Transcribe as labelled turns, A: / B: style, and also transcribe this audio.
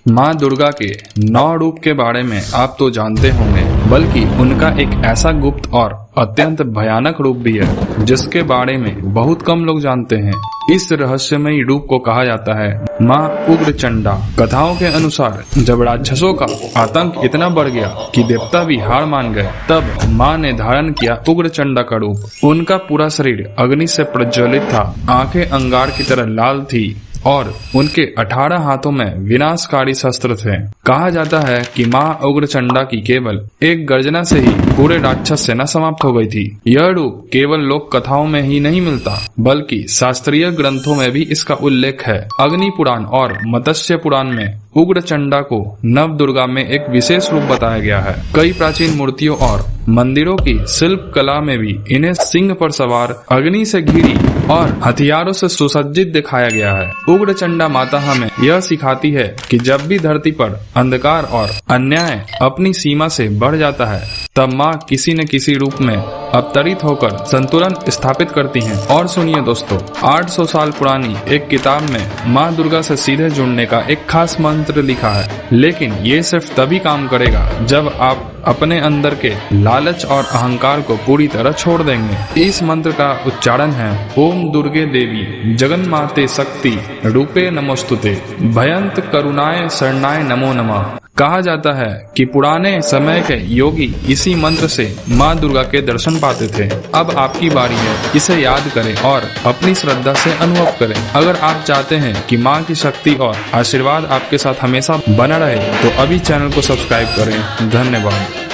A: माँ दुर्गा के 9 रूप के बारे में आप तो जानते होंगे, बल्कि उनका एक ऐसा गुप्त और अत्यंत भयानक रूप भी है जिसके बारे में बहुत कम लोग जानते हैं। इस रहस्यमयी रूप को कहा जाता है माँ उग्रचंडा। कथाओं के अनुसार जब राक्षसों का आतंक इतना बढ़ गया कि देवता भी हार मान गए, तब माँ ने धारण किया उग्रचंडा का रूप। उनका पूरा शरीर अग्नि से प्रज्वलित था, आंखें अंगार की तरह लाल थी और उनके 18 हाथों में विनाशकारी शस्त्र थे। कहा जाता है कि माँ उग्रचंडा की केवल एक गर्जना से ही पूरे राक्षस सेना समाप्त हो गई थी। यह रूप केवल लोक कथाओं में ही नहीं मिलता, बल्कि शास्त्रीय ग्रंथों में भी इसका उल्लेख है। अग्नि पुराण और मत्स्य पुराण में उग्रचंडा को नव दुर्गा में एक विशेष रूप बताया गया है। कई प्राचीन मूर्तियों और मंदिरों की शिल्प कला में भी इन्हें सिंह पर सवार, अग्नि से घिरी और हथियारों से सुसज्जित दिखाया गया है। उग्रचंडा माता हमें यह सिखाती है कि जब भी धरती पर अंधकार और अन्याय अपनी सीमा से बढ़ जाता है, तब माँ किसी न किसी रूप में अवतरित होकर संतुलन स्थापित करती हैं। और सुनिए दोस्तों, 800 साल पुरानी एक किताब में माँ दुर्गा से सीधे जुड़ने का एक खास मंत्र लिखा है, लेकिन ये सिर्फ तभी काम करेगा जब आप अपने अंदर के लालच और अहंकार को पूरी तरह छोड़ देंगे। इस मंत्र का उच्चारण है ओम दुर्गे देवी जगन्माते शक्ति रूपे नमोस्तुते भयंत करुणाय शरणाय नमो नमः। कहा जाता है कि पुराने समय के योगी इसी मंत्र से माँ दुर्गा के दर्शन पाते थे। अब आपकी बारी है, इसे याद करें और अपनी श्रद्धा से अनुभव करें। अगर आप चाहते हैं कि माँ की शक्ति और आशीर्वाद आपके साथ हमेशा बना रहे, तो अभी चैनल को सब्सक्राइब करें। धन्यवाद।